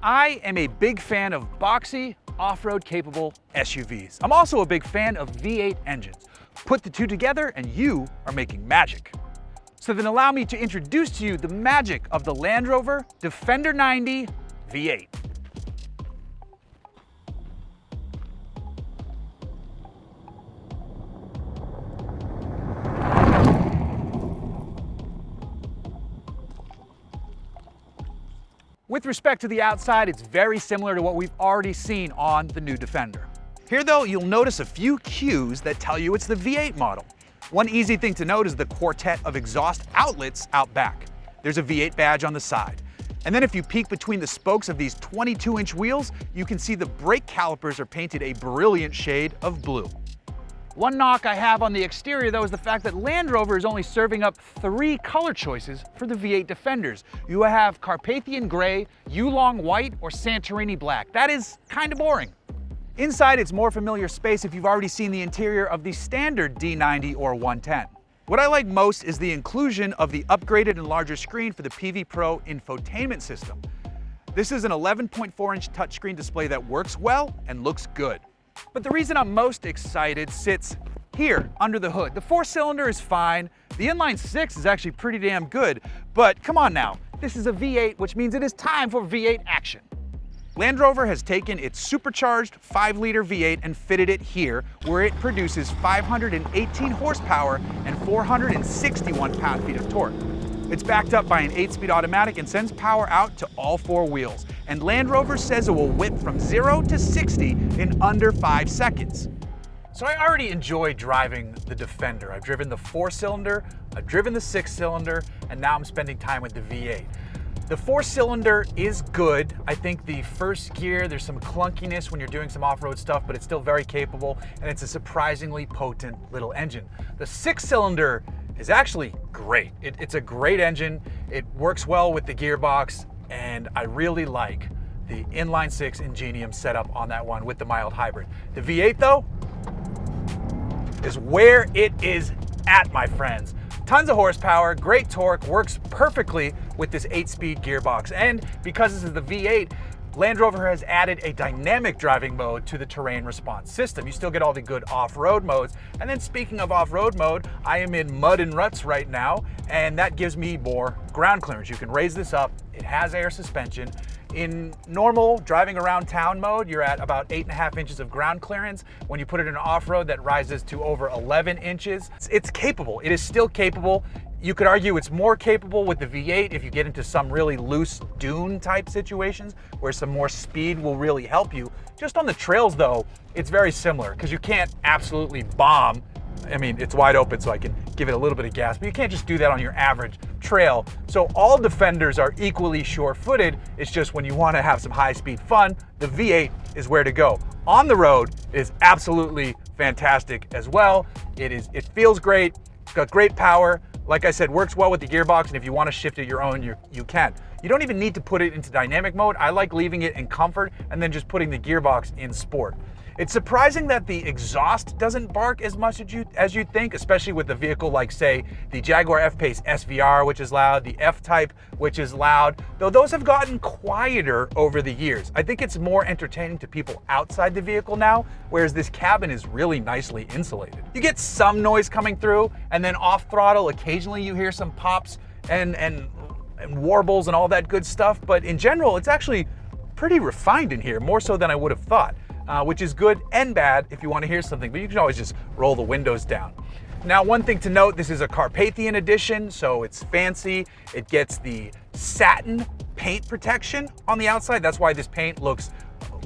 I am a big fan of boxy, off-road capable SUVs. I'm also a big fan of V8 engines. Put the two together and you are making magic. So then allow me to introduce to you the magic of the Land Rover Defender 90 V8. With respect to the outside, it's very similar to what we've already seen on the new Defender. Here though, you'll notice a few cues that tell you it's the V8 model. One easy thing to note is the quartet of exhaust outlets out back. There's a V8 badge on the side. And then if you peek between the spokes of these 22-inch wheels, you can see the brake calipers are painted a brilliant shade of blue. One knock I have on the exterior though is the fact that Land Rover is only serving up 3 color choices for the V8 Defenders. You have Carpathian Gray, Yulong White, or Santorini Black. That is kind of boring. Inside, it's more familiar space if you've already seen the interior of the standard D90 or 110. What I like most is the inclusion of the upgraded and larger screen for the PV Pro infotainment system. This is an 11.4-inch touchscreen display that works well and looks good. But the reason I'm most excited sits here under the hood. The 4-cylinder is fine. The inline 6 is actually pretty damn good, but come on now. This is a V8, which means it is time for V8 action. Land Rover has taken its supercharged 5-liter V8 and fitted it here, where it produces 518 horsepower and 461 pound-feet of torque. It's backed up by an 8-speed automatic and sends power out to all 4 wheels. And Land Rover says it will whip from 0 to 60 in under 5 seconds. So I already enjoy driving the Defender. I've driven the 4-cylinder, I've driven the 6-cylinder, and now I'm spending time with the V8. The 4-cylinder is good. I think the first gear, there's some clunkiness when you're doing some off-road stuff, but it's still very capable, and it's a surprisingly potent little engine. The 6-cylinder is actually great. It's a great engine. It works well with the gearbox, and I really like the inline 6 Ingenium setup on that one with the mild hybrid. The V8 though, is where it is at, my friends. Tons of horsepower, great torque, works perfectly with this 8-speed gearbox. And because this is the V8, Land Rover has added a dynamic driving mode to the terrain response system. You still get all the good off-road modes. And then speaking of off-road mode, I am in mud and ruts right now, and that gives me more ground clearance. You can raise this up. It has air suspension. In normal driving around town mode, you're at about 8.5 inches of ground clearance. When you put it in off-road, that rises to over 11 inches. It's capable. It is still capable. You could argue it's more capable with the V8 if you get into some really loose dune type situations where some more speed will really help you. Just on the trails though, it's very similar because you can't absolutely bomb. I mean, it's wide open so I can give it a little bit of gas, but you can't just do that on your average trail. So all Defenders are equally sure-footed. It's just when you want to have some high-speed fun, the V8 is where to go. On the road is absolutely fantastic as well. It feels great. It's got great power. Like I said, works well with the gearbox, and if you want to shift it your own, you can. You don't even need to put it into dynamic mode. I like leaving it in comfort and then just putting the gearbox in sport. It's surprising that the exhaust doesn't bark as much as you'd think, especially with a vehicle like, say, the Jaguar F-Pace SVR, which is loud, the F-Type, which is loud, though those have gotten quieter over the years. I think it's more entertaining to people outside the vehicle now, whereas this cabin is really nicely insulated. You get some noise coming through, and then off throttle, occasionally you hear some pops and warbles and all that good stuff, but in general, it's actually pretty refined in here, more so than I would have thought. Which is good and bad if you want to hear something, but you can always just roll the windows down. Now, one thing to note, this is a Carpathian edition, so it's fancy. It gets the satin paint protection on the outside. That's why this paint looks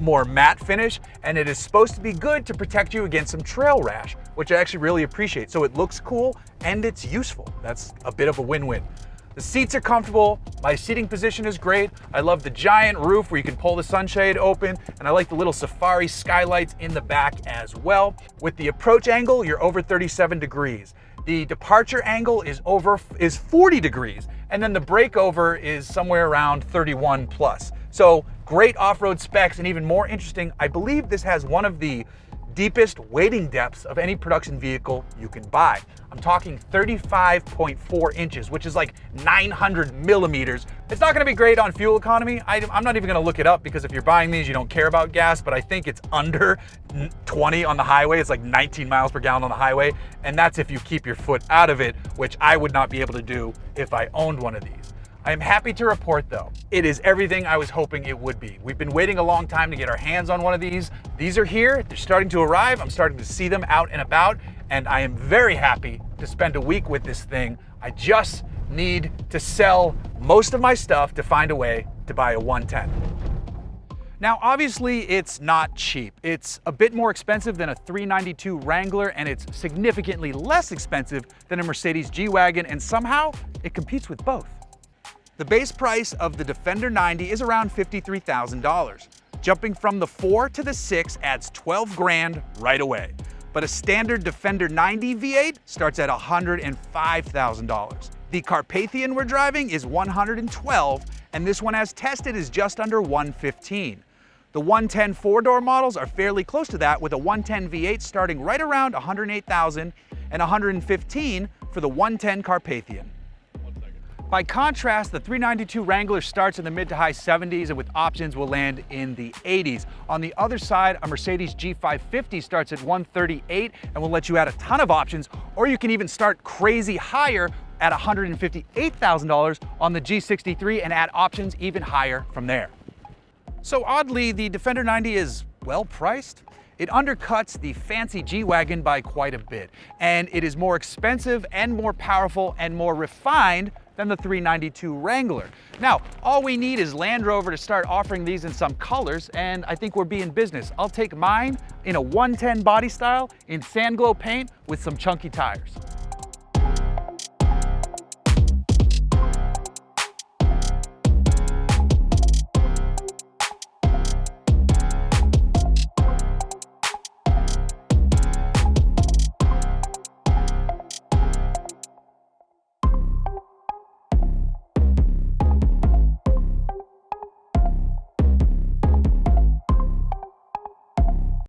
more matte finish, and it is supposed to be good to protect you against some trail rash, which I actually really appreciate. So it looks cool and it's useful. That's a bit of a win-win. The seats are comfortable, my seating position is great, I love the giant roof where you can pull the sunshade open, and I like the little safari skylights in the back as well. With the approach angle, you're over 37 degrees. The departure angle is 40 degrees, and then the breakover is somewhere around 31 plus. So great off-road specs, and even more interesting, I believe this has one of the deepest wading depths of any production vehicle you can buy. I'm talking 35.4 inches, which is like 900 millimeters. It's not gonna be great on fuel economy. I'm not even gonna look it up because if you're buying these, you don't care about gas, but I think it's under 20 on the highway. It's like 19 miles per gallon on the highway. And that's if you keep your foot out of it, which I would not be able to do if I owned one of these. I am happy to report though, it is everything I was hoping it would be. We've been waiting a long time to get our hands on one of these. These are here, they're starting to arrive. I'm starting to see them out and about, and I am very happy to spend a week with this thing. I just need to sell most of my stuff to find a way to buy a 110. Now, obviously it's not cheap. It's a bit more expensive than a 392 Wrangler, and it's significantly less expensive than a Mercedes G-Wagon, and somehow it competes with both. The base price of the Defender 90 is around $53,000. Jumping from the 4 to the 6 adds 12 grand right away. But a standard Defender 90 V8 starts at $105,000. The Carpathian we're driving is $112, and this one as tested is just under $115. The 110 four-door models are fairly close to that, with a 110 V8 starting right around $108,000 and $115 for the 110 Carpathian. By contrast, the 392 Wrangler starts in the mid to high 70s and with options will land in the 80s. On the other side, a Mercedes G550 starts at $138 and will let you add a ton of options, or you can even start crazy higher at $158,000 on the G63 and add options even higher from there. So oddly, the Defender 90 is well priced. It undercuts the fancy G-Wagon by quite a bit, and it is more expensive and more powerful and more refined than the 392 Wrangler. Now, all we need is Land Rover to start offering these in some colors, and I think we'll be in business. I'll take mine in a 110 body style in sand glow paint with some chunky tires.